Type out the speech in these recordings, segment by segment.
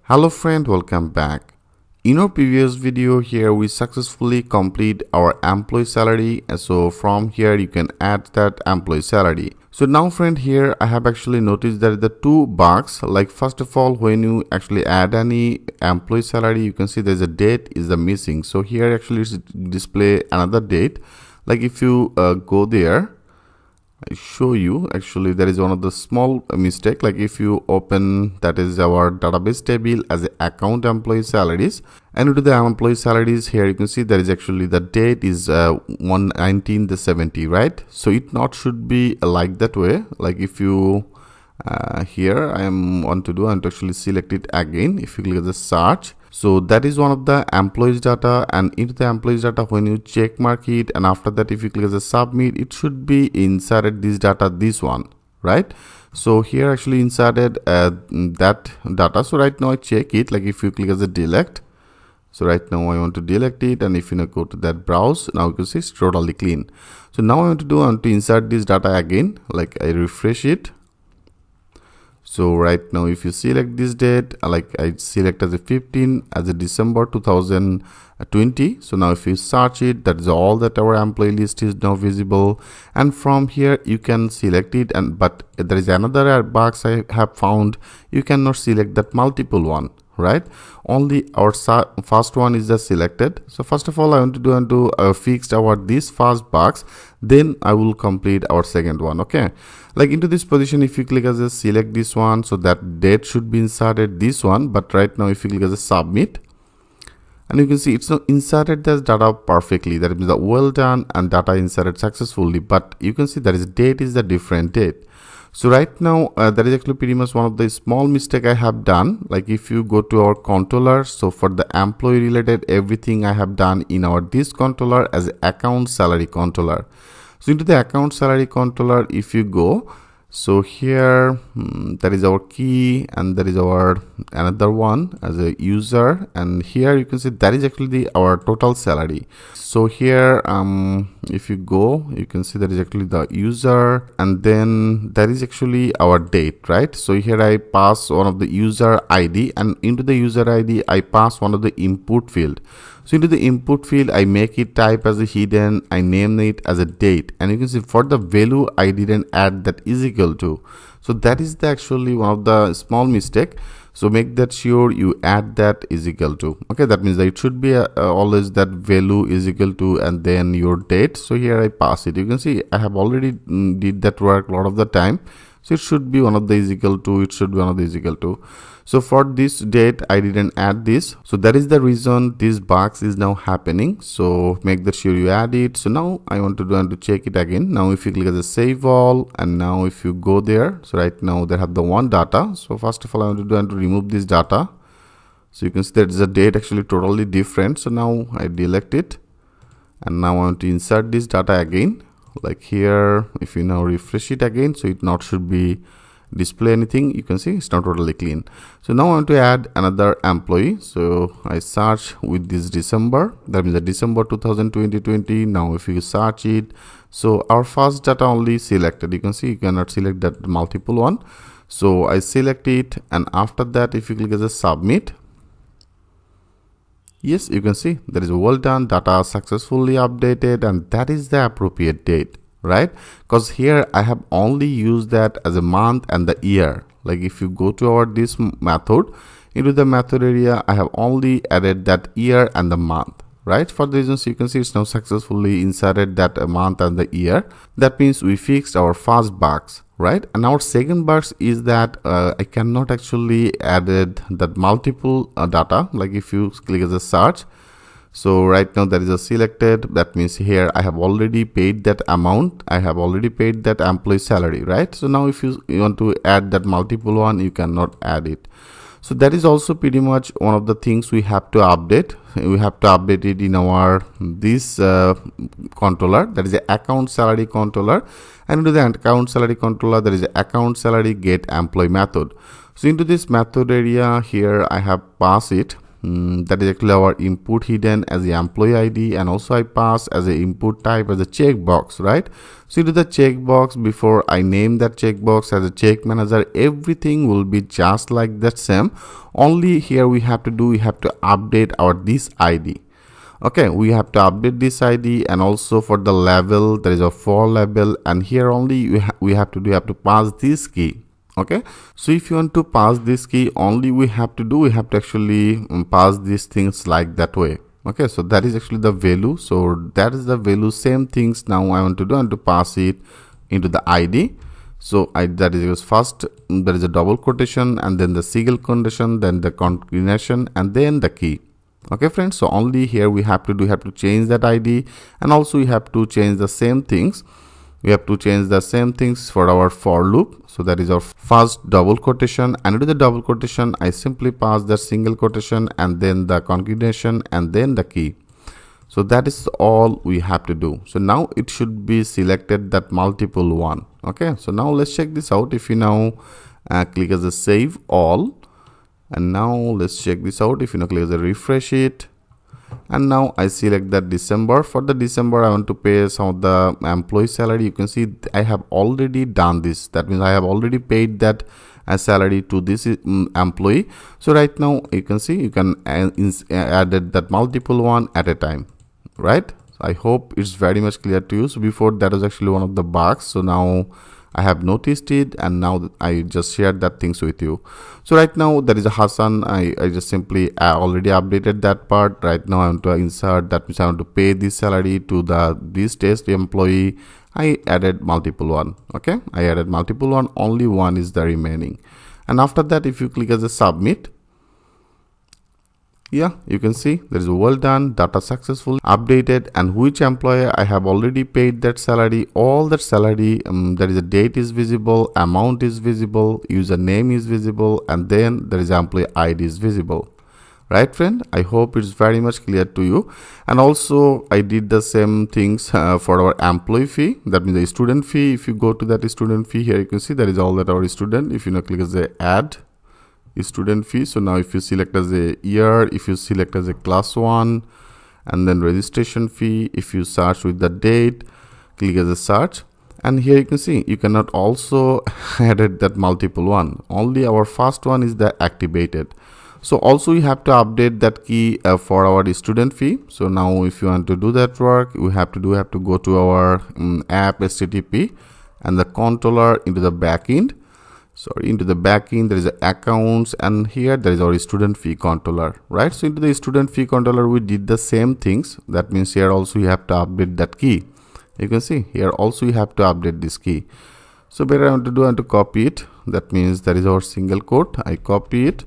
Hello friend, welcome back. In our previous video here we successfully complete our employee salary, so from here you can add that employee salary. So now friend, here I have actually noticed that the two bugs, like first of all when you actually add any employee salary, you can see there's a date is the missing. So here actually it's display another date. Like if you go there, I show you actually there is one of the small mistake. Like if you open that is our database table as a account employee salaries, and into the employee salaries here you can see there is actually the date is 1/19/70, right? So it not should be like that way. Like if you here I am want to actually select it again. If you click the search, so that is one of the employees data, and into the employees data when you check mark it, and after that if you click the submit, it should be inserted this data, this one, right? So here actually inserted that data. So right now I check it, like if you click as a delete, so right now I want to delete it, and if you now go to that browse, now you can see it's totally clean. So now I want to insert this data again, like I refresh it. So right now if you select this date, like I select as a 15 as a December 2020. So now if you search it, that is all that our employee list is now visible, and from here you can select it. And but there is another box I have found, you cannot select that multiple one, right? Only our first one is just selected. So first of all I want to fix our this first box, then I will complete our second one. Okay, like into this position if you click as a select this one, so that date should be inserted this one. But right now if you click as a submit, and you can see it's not inserted this data perfectly, that means the well done and data inserted successfully, but you can see that is date is the different date. So right now that is actually pretty much one of the small mistake I have done. Like if you go to our controller, so for the employee related everything I have done in our this controller as account salary controller. So into the account salary controller if you go, so here that is our key, and that is our another one as a user, and here you can see that is actually our total salary. So here if you go, you can see that is actually the user, and then that is actually our date, right? So here I pass one of the user ID, and into the user ID I pass one of the input field. So into the input field I make it type as a hidden, I name it as a date, and you can see for the value I didn't add that is equal to. So that is the actually one of the small mistake. So make that sure you add that is equal to. Okay, that means that it should be always that value is equal to and then your date. So here I pass it. You can see I have already did that work a lot of the time. So it should be one of the is equal to, it should be one of the is equal to. So for this date I didn't add this, so that is the reason this box is now happening. So make that sure you add it. So now I want to check it again. Now if you click as a save all, and now if you go there, so right now they have the one data. So first of all I want to remove this data. So you can see that is a date actually totally different. So now I delete it, and now I want to insert this data again. Like here if you now refresh it again, so it not should be display anything, you can see it's not totally clean. So now I want to add another employee. So I search with this December, that means the December 2020. Now if you search it, so our first data only selected, you can see you cannot select that multiple one. So I select it, and after that if you click as a submit, yes, you can see there is a well done, data successfully updated, and that is the appropriate date, right? Because here I have only used that as a month and the year. Like if you go to our this method, into the method area I have only added that year and the month, right? For the reasons you can see it's now successfully inserted that month and the year. That means we fixed our first box, right? And our second box is that I cannot actually added that multiple data. Like if you click as a search, so right now there is a selected, that means here I have already paid that amount, I have already paid that employee salary, right? So now if you want to add that multiple one, you cannot add it. So that is also pretty much one of the things we have to update. We have to update it in our this controller, that is the account salary controller, and into the account salary controller there is the account salary get employee method. So into this method area here I have passed it. that is actually our input hidden as the employee ID, and also I pass as a input type as a checkbox, right? So into the checkbox, before I name that checkbox as a check manager, everything will be just like that same. Only here we have to update our this ID. Okay, we have to update this ID, and also for the label there is a for label, and here only we have to pass this key. Okay, so if you want to pass this key, only we have to actually pass these things like that way. Okay, so that is actually the value. So that is the value, same things now I want to do, and to pass it into the ID. So that is first there is a double quotation, and then the single quotation, then the concatenation, and then the key. Okay friends, so only here we have to change that ID, and also we have to change the same things. We have to change the same things for our for loop. So that is our first double quotation, and into the double quotation I simply pass the single quotation, and then the concatenation, and then the key. So that is all we have to do. So now it should be selected that multiple one. Okay, so now let's check this out. If you now click as a save all, and now let's check this out. If you now click as a refresh it, and now I select that December. For the December I want to pay some of the employee salary. You can see I have already done this. That means I have already paid that salary to this employee. So right now you can see you can add that multiple one at a time, right? I hope it's very much clear to you. So before, that was actually one of the bugs. So now I have noticed it, and now I just shared that things with you. So right now there is a Hassan. I just simply already updated that part. Right now I want to insert, that means I want to pay this salary to this test employee. I added multiple one. Okay, I added multiple one, only one is the remaining. And after that, if you click as a submit, yeah, you can see there is a well done, data successfully updated, and which employer I have already paid that salary. All that salary, there is a date is visible, amount is visible, username is visible, and then there is employee ID is visible. Right friend, I hope it's very much clear to you. And also I did the same things for our employee fee, that means the student fee. If you go to that student fee, here you can see there is all that our student. If you now click as a add student fee, so now if you select as a year, if you select as a class 1, and then registration fee, if you search with the date, click as a search, and here you can see you cannot also added that multiple one, only our first one is the activated. So also you have to update that key for our student fee. So now if you want to do that work, we have to go to our app HTTP and the controller into the backend. Sorry, into the backend there is accounts, and here there is our student fee controller, right? So into the student fee controller we did the same things. That means here also you have to update that key. You can see here also you have to update this key. So better I want to copy it. That means that is our single quote. I copy it,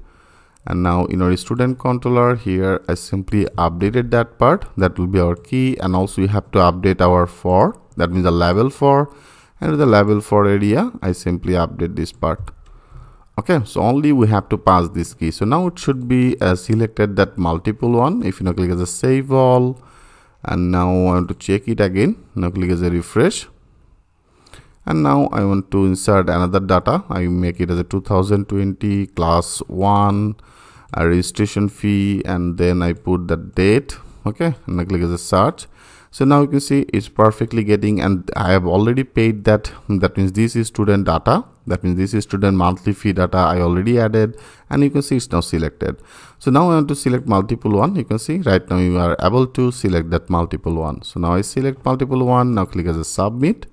and now in our student controller here I simply updated that part. That will be our key, and also you have to update our for, that means the label for. And the label for area I simply update this part. Okay, so only we have to pass this key. So now it should be selected that multiple one. If you now click as a save all, and now I want to check it again. Now click as a refresh, and now I want to insert another data. I make it as a 2020 class 1 registration fee, and then I put the date. Okay, and I click as a search. So now you can see it's perfectly getting, and I have already paid that. That means this is student data. That means this is student monthly fee data I already added, and you can see it's now selected. So now I want to select multiple one. You can see right now you are able to select that multiple one. So now I select multiple one. Now click as a submit.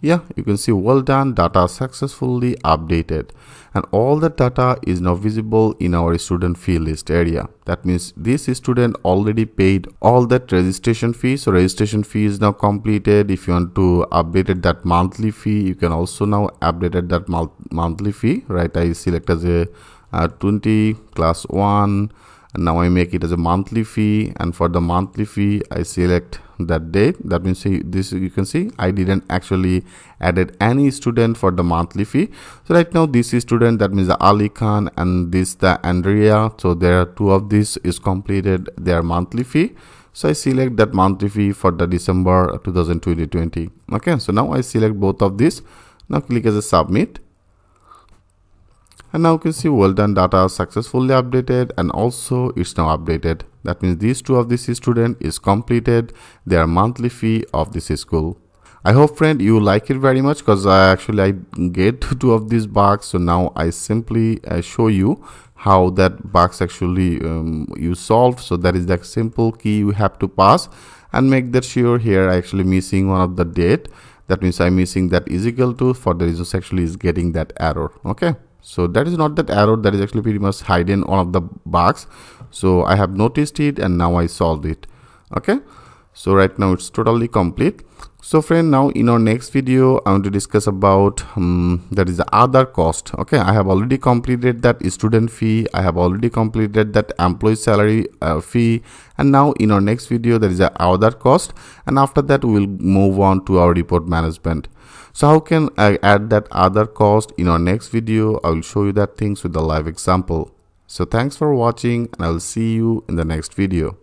Yeah, you can see well done, data successfully updated, and all the data is now visible in our student fee list area. That means this student already paid all that registration fee. So registration fee is now completed. If you want to update that monthly fee, you can also now update that monthly fee, right? I select as a 20 class 1, and now I make it as a monthly fee, and for the monthly fee I select that date. That means this, you can see I didn't actually added any student for the monthly fee. So right now this is student, that means the Ali Khan, and this the Andrea. So there are two of these is completed their monthly fee. So I select that monthly fee for the December 2020. Okay, so now I select both of these. Now click as a submit. And now you can see well done data successfully updated, and also it's now updated. That means these two of this student is completed their monthly fee of this school. I hope friend you like it very much, because I get two of these bugs. So now I simply show you how that bugs actually you solve. So that is the simple key you have to pass and make that sure. Here I actually missing one of the date. That means I'm missing that is equal to, for the reasons actually is getting that error. Okay, so that is not that error, that is actually pretty much hidden one of the bugs. So I have noticed it and now I solved it. Okay, so right now it's totally complete. So friend, now in our next video I want to discuss about that is the other cost. Okay, I have already completed that student fee, I have already completed that employee salary fee, and now in our next video there is the other cost, and after that we will move on to our report management. So how can I add that other cost? In our next video I will show you that things with the live example. So thanks for watching, and I will see you in the next video.